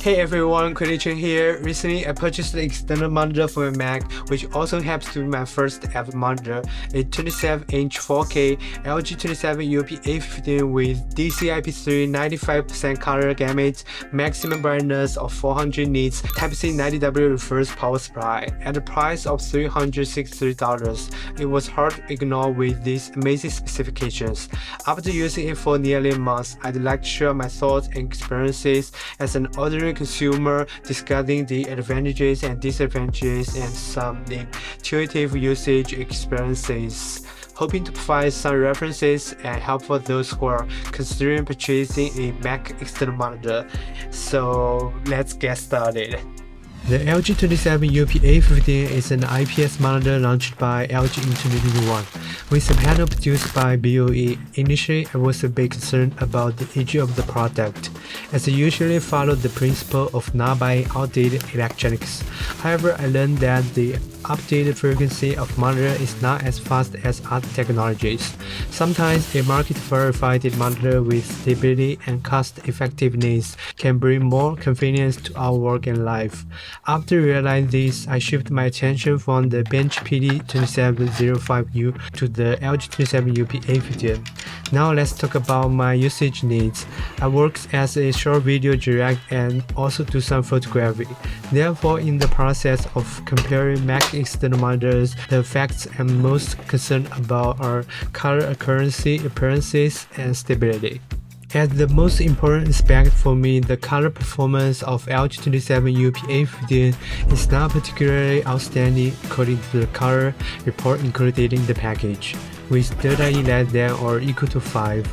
Hey everyone, Chen here. Recently, I purchased an external monitor for my Mac, which also happens to be my first ever monitor, a 27-inch 4K LG27UP850N with DCI-P3 95% color gamut, maximum brightness of 400 nits, Type-C 90W reverse power supply, at a price of $363. It was hard to ignore with these amazing specifications. After using it for nearly a month, I'd like to share my thoughts and experiences as an ordinary consumer, discussing the advantages and disadvantages and some intuitive usage experiences, hoping to provide some references and help for those who are considering purchasing a Mac external monitor. So let's get started. The LG27UP850N is an IPS monitor launched by LG in 2021, with a panel produced by BOE. Initially, I was a bit concerned about the age of the product, as I usually follow the principle of not buying outdated electronics. However, I learned that the updated frequency of monitor is not as fast as other technologies. Sometimes a market-verified monitor with stability and cost-effectiveness can bring more convenience to our work and life. After realizing this, I shifted my attention from the bench PD2705U to the LG27UP850N. Now let's talk about my usage needs. I work as a short video direct and also do some photography. Therefore, in the process of comparing Mac external monitors, the facts I'm most concerned about are color accuracy, appearances, and stability. As the most important aspect for me, the color performance of LG27UP850N is not particularly outstanding according to the color report included in the package, with delta less than or equal to 5.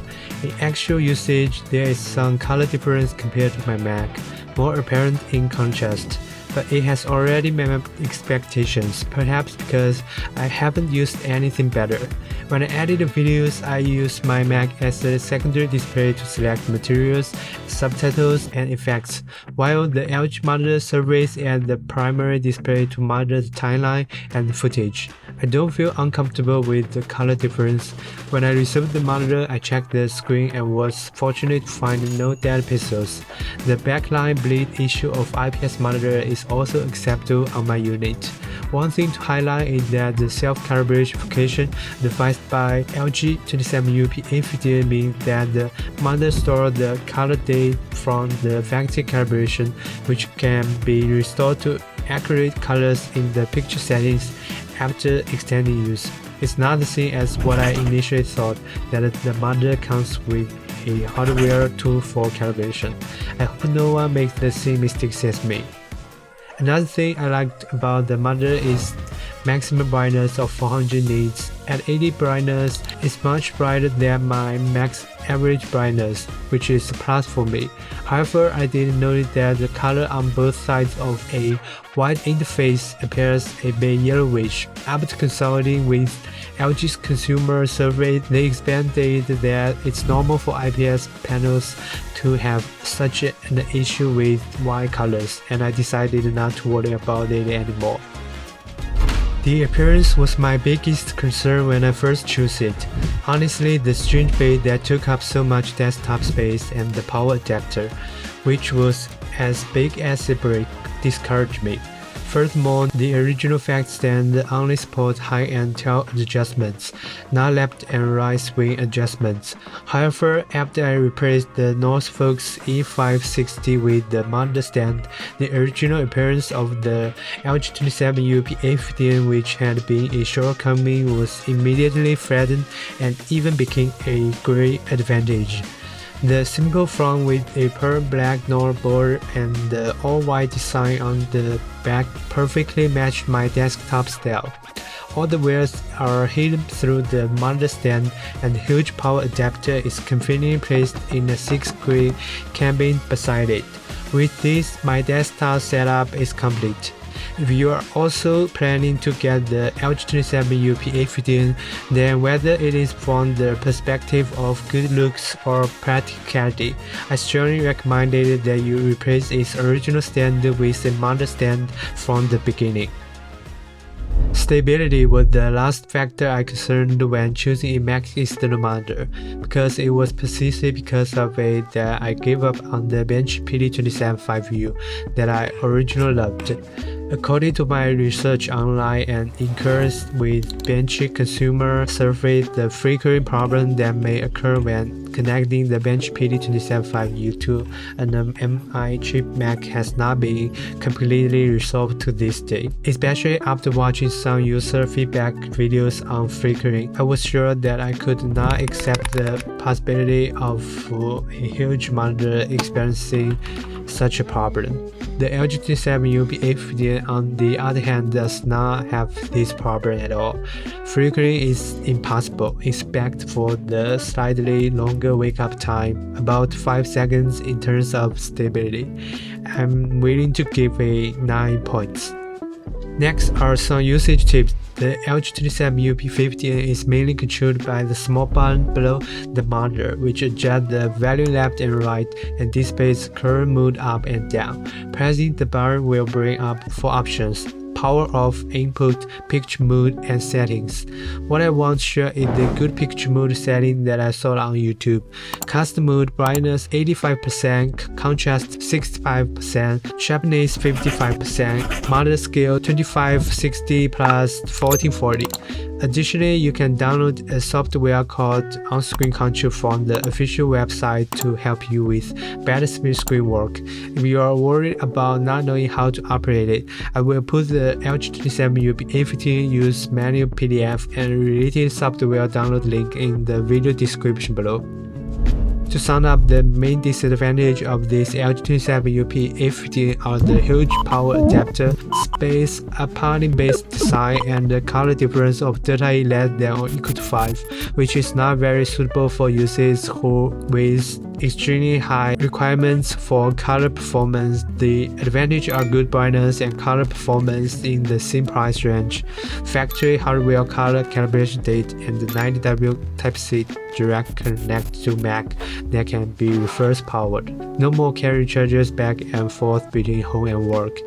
In actual usage, there is some color difference compared to my Mac, more apparent in contrast, but it has already met my expectations, perhaps because I haven't used anything better. When I edit the videos, I use my Mac as a secondary display to select materials, subtitles, and effects, while the LG monitor serves as the primary display to monitor the timeline and footage. I don't feel uncomfortable with the color difference. When I received the monitor, I checked the screen and was fortunate to find no dead pixels. The backline bleed issue of IPS monitor is also acceptable on my unit. One thing to highlight is that the self-calibration function devised by LG27UP850N means that the monitor stores the color data from the factory calibration, which can be restored to accurate colors in the picture settings after extended use. It's not the same as what I initially thought, that the monitor comes with a hardware tool for calibration. I hope no one makes the same mistakes as me. Another thing I liked about the monitor is maximum brightness of 400 nits. At 80 brightness, it's much brighter than my max average brightness, which is a plus for me. However, I did notice that the color on both sides of a white interface appears a bit yellowish. After consulting with LG's consumer survey, they expanded that it's normal for IPS panels to have such an issue with white colors, and I decided not to worry about it anymore. The appearance was my biggest concern when I first chose it. Honestly, the strange base that took up so much desktop space and the power adapter, which was as big as a brick, discouraged me. Furthermore, the original fact stand only supports high-end tilt adjustments, not left and right swing adjustments. However, after I replaced the Northfocus E560 with the monitor stand, the original appearance of the LG27UP850N, which had been a shortcoming, was immediately flattened and even became a great advantage. The simple front with a pearl black nor board and the all-white design on the back perfectly matched my desktop style. All the wires are hidden through the monitor stand, and the huge power adapter is conveniently placed in a 6-grid cabin beside it. With this, my desktop setup is complete. If you are also planning to get the LG27UP850N, then whether it is from the perspective of good looks or practicality, I strongly recommend that you replace its original stand with a monitor stand from the beginning. Stability was the last factor I considered when choosing a Mac external monitor, because it was precisely because of it that I gave up on the Bench PD275U that I originally loved. According to my research online and encouraged with Bench consumer survey, the frequent problem that may occur when connecting the Bench PD275U to an MI chip Mac has not been completely resolved to this day. Especially after watching some user feedback videos on flickering, I was sure that I could not accept the possibility of a huge monitor experiencing such a problem. The LG27UP850N on the other hand does not have this problem at all. Flickering is impossible except for the slightly longer wake-up time, about 5 seconds in terms of stability. I'm willing to give a 9 points. Next are some usage tips. The LG27UP850N is mainly controlled by the small button below the monitor, which adjusts the value left and right and displays current mode up and down. Pressing the button will bring up 4 options: power off, input, picture mode, and settings. What I want to share is the good picture mode setting that I saw on YouTube. Custom mode: brightness 85%, contrast 65%, sharpness 55%, monitor scale 2560 plus 1440. Additionally, you can download a software called On-Screen Control from the official website to help you with better split screen work. If you are worried about not knowing how to operate it, I will put the LG27UP850N use manual PDF and related software download link in the video description below. To sum up, the main disadvantage of this LG27UP850N are the huge power adapter, space, apartment-based design, and the color difference of 30 less than or equal to 5, which is not very suitable for users who with extremely high requirements for color performance. The advantage are good brightness and color performance in the same price range, factory hardware color calibration date, and the 90W Type-C direct connect to Mac that can be reverse powered. No more carry chargers back and forth between home and work.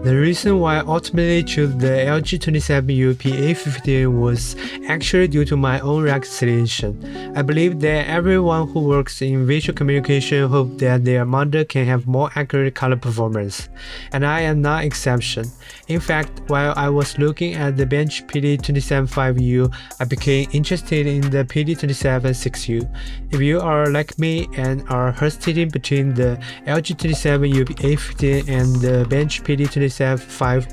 The reason why I ultimately chose the LG27UP850N was actually due to my own reconciliation. I believe that everyone who works in visual communication hopes that their monitor can have more accurate color performance, and I am not exception. In fact, while I was looking at the Bench PD275U, I became interested in the PD276U. If you are like me and are hesitating between the LG27UP850N and the Bench PD275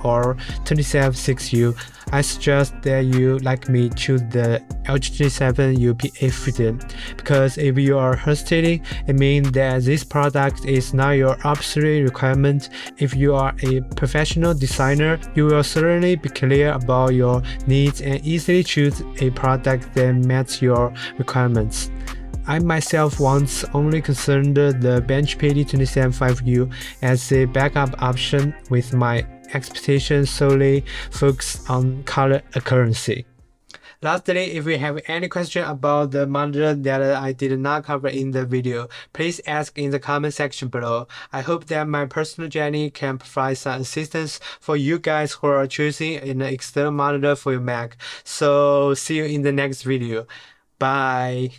or 276U, I suggest that you, like me, choose the LG27UP850N, because if you are hesitating, it means that this product is not your absolute requirement. If you are a professional designer, you will certainly be clear about your needs and easily choose a product that meets your requirements. I myself once only considered the Bench PD275U as a backup option, with my expectations solely focused on color accuracy. Lastly, if you have any question about the monitor that I did not cover in the video, please ask in the comment section below. I hope that my personal journey can provide some assistance for you guys who are choosing an external monitor for your Mac. So see you in the next video. Bye.